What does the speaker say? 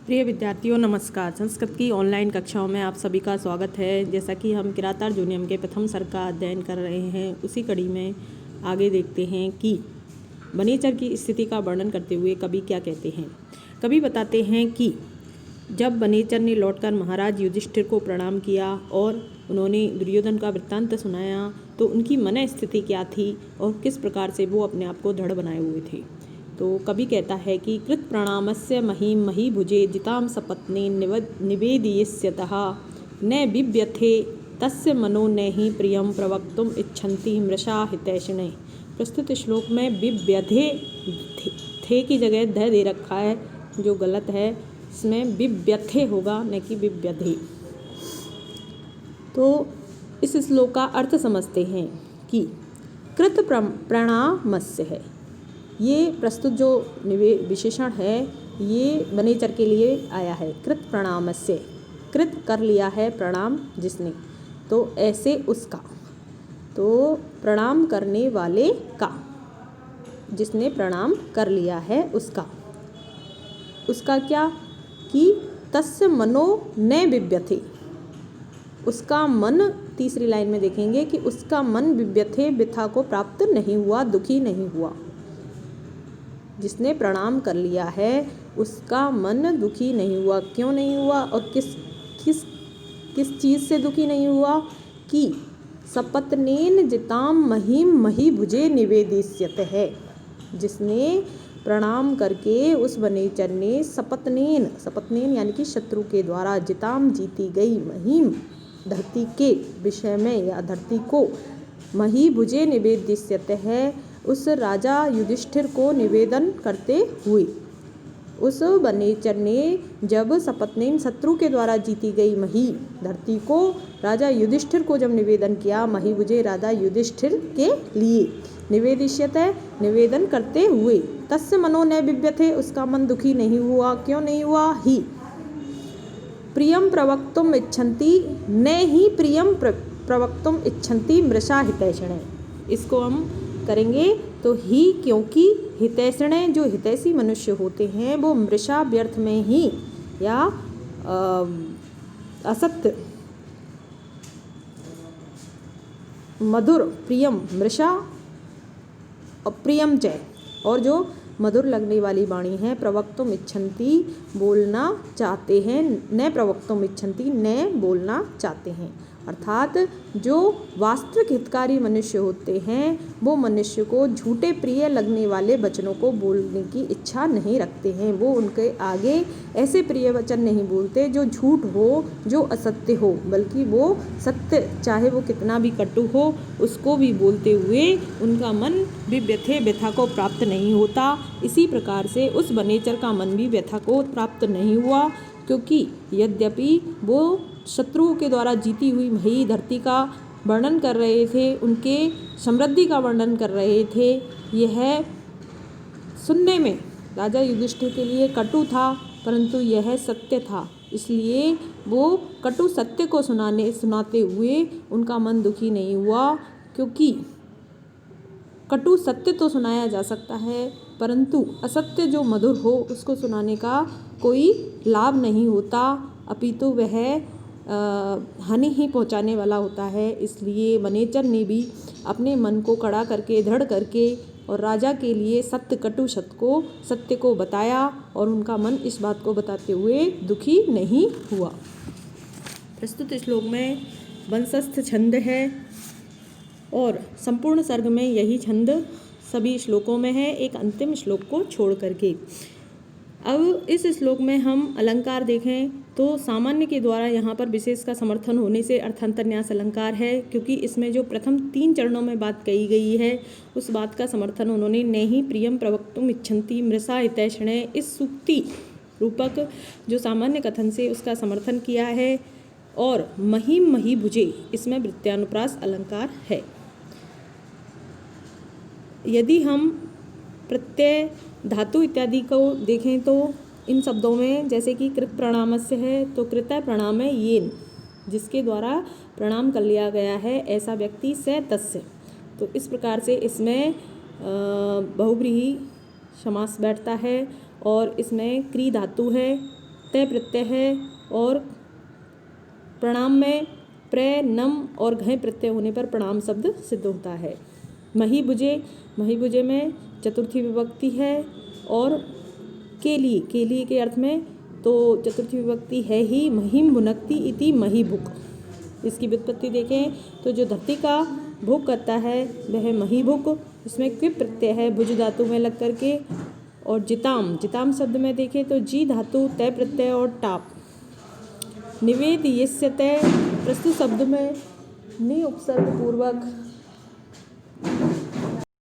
प्रिय विद्यार्थियों नमस्कार। संस्कृत की ऑनलाइन कक्षाओं में आप सभी का स्वागत है। जैसा कि हम किरातार्जुनीयम के प्रथम सर्ग का अध्ययन कर रहे हैं, उसी कड़ी में आगे देखते हैं कि वनेचर की स्थिति का वर्णन करते हुए कवि क्या कहते हैं। कवि बताते हैं कि जब वनेचर ने लौटकर महाराज युधिष्ठिर को प्रणाम किया और उन्होंने दुर्योधन का वृत्तांत सुनाया तो उनकी मन स्थिति क्या थी और किस प्रकार से वो अपने आप को दृढ़ बनाए हुए थे। तो कवि कहता है कि कृत प्रणामस्य महीम महीभुजे जिताम सपत्ने निवेदयस्यतः न बिव्यथे तस्य मनो न ही प्रियम प्रवक्तुम इच्छन्ति मृषा हितैषिणे। प्रस्तुत श्लोक में बिव्यधे थे की जगह ध दे रखा है, जो गलत है। इसमें बिव्यथे होगा, न कि बिव्यधे। तो इस श्लोक का अर्थ समझते हैं कि कृत प्रणामस्य है। ये प्रस्तुत जो विशेषण है ये वनेचर के लिए आया है। कृत प्रणामस्य, कृत कर लिया है प्रणाम जिसने, तो ऐसे उसका, तो प्रणाम करने वाले का, जिसने प्रणाम कर लिया है उसका क्या कि तस्य मनो न बिव्यथे, उसका मन, तीसरी लाइन में देखेंगे कि उसका मन बिव्यथे, व्यथा को प्राप्त नहीं हुआ, दुखी नहीं हुआ। जिसने प्रणाम कर लिया है उसका मन दुखी नहीं हुआ। क्यों नहीं हुआ और किस चीज़ से दुखी नहीं हुआ कि सपत्नेन जिताम महीम महीभुजे निवेदिष्यत है। जिसने प्रणाम करके उस वनेचर ने सपत्नेन यानी कि शत्रु के द्वारा जिताम जीती गई महीम धरती के विषय में या धरती को महीभुजे निवेदिष्यत है, उस राजा युधिष्ठिर को निवेदन करते हुए, उस वनेचर ने जब सपत्नेन शत्रु के द्वारा जीती गई मही धरती को राजा युधिष्ठिर को जब निवेदन किया, महीभुजे राजा युधिष्ठिर के लिए निवेदिष्यत है, निवेदन करते हुए, तस्य मनो न बिव्यथे, उसका मन दुखी नहीं हुआ। क्यों नहीं हुआ ही प्रियम प्रवक्तुम इच्छन्ति, न ही प्रियम प्रवक्तुम इच्छन्ति मृषा हितैषिणे। इसको हम करेंगे तो ही, क्योंकि हितैषिणे जो हितैषी मनुष्य होते हैं वो मृषा व्यर्थ में ही या असत्य मधुर प्रियम मृषा अप्रियम च, और जो मधुर लगने वाली वाणी है प्रवक्तुम इच्छन्ति बोलना चाहते हैं, न प्रवक्तुम इच्छन्ति न बोलना चाहते हैं। अर्थात जो वास्तविक हितकारी मनुष्य होते हैं वो मनुष्य को झूठे प्रिय लगने वाले वचनों को बोलने की इच्छा नहीं रखते हैं। वो उनके आगे ऐसे प्रिय वचन नहीं बोलते जो झूठ हो, जो असत्य हो, बल्कि वो सत्य, चाहे वो कितना भी कटु हो, उसको भी बोलते हुए उनका मन भी व्यथा को प्राप्त नहीं होता। इसी प्रकार से उस वनेचर का मन भी व्यथा को प्राप्त नहीं हुआ, क्योंकि यद्यपि वो शत्रुओं के द्वारा जीती हुई मही धरती का वर्णन कर रहे थे, उनके समृद्धि का वर्णन कर रहे थे, यह सुनने में राजा युधिष्ठिर के लिए कटु था, परंतु यह सत्य था। इसलिए वो कटु सत्य को सुनाते हुए उनका मन दुखी नहीं हुआ, क्योंकि कटु सत्य तो सुनाया जा सकता है, परंतु असत्य जो मधुर हो उसको सुनाने का कोई लाभ नहीं होता, अपितु वह हानि ही पहुंचाने वाला होता है। इसलिए वनेचर ने भी अपने मन को कड़ा करके, दृढ़ करके और राजा के लिए सत्य को बताया, और उनका मन इस बात को बताते हुए दुखी नहीं हुआ। प्रस्तुत श्लोक में वंशस्थ छंद है और संपूर्ण सर्ग में यही छंद सभी श्लोकों में है, एक अंतिम श्लोक को छोड़ करके। अब इस श्लोक में हम अलंकार देखें तो सामान्य के द्वारा यहाँ पर विशेष का समर्थन होने से अर्थांतरन्यास अलंकार है, क्योंकि इसमें जो प्रथम 3 चरणों में बात कही गई है उस बात का समर्थन उन्होंने न ही प्रियम प्रवक्तुम इच्छन्ति मृषा हितैषिणे, इस सूक्ति रूपक जो सामान्य कथन से उसका समर्थन किया है। और महीम महीभुजे, इसमें वृत्त्यानुप्रास अलंकार है। यदि हम प्रत्यय धातु इत्यादि को देखें तो इन शब्दों में जैसे कि कृत प्रणामस्य है तो कृतय प्रणाम है येन, जिसके द्वारा प्रणाम कर लिया गया है ऐसा व्यक्ति से तस्य। तो इस प्रकार से इसमें बहुव्रीहि समास बैठता है और इसमें क्री धातु है, तय प्रत्यय है और प्रणाम में प्र नम और घय प्रत्यय होने पर प्रणाम शब्द सिद्ध होता है। मही बुझे में चतुर्थी विभक्ति है और केली के अर्थ में तो चतुर्थी विभक्ति है ही। महिम भुनक्ति इति मही भुक। इसकी व्युत्पत्ति देखें तो जो धरती का भुक करता है वह मही भुक। इसमें क्विप प्रत्यय है भुज धातु में लग करके। और जिताम शब्द में देखें तो जी धातु तय प्रत्यय और टाप। निवेदयस्यते प्रस्तुत शब्द में नि उपसर्ग पूर्वक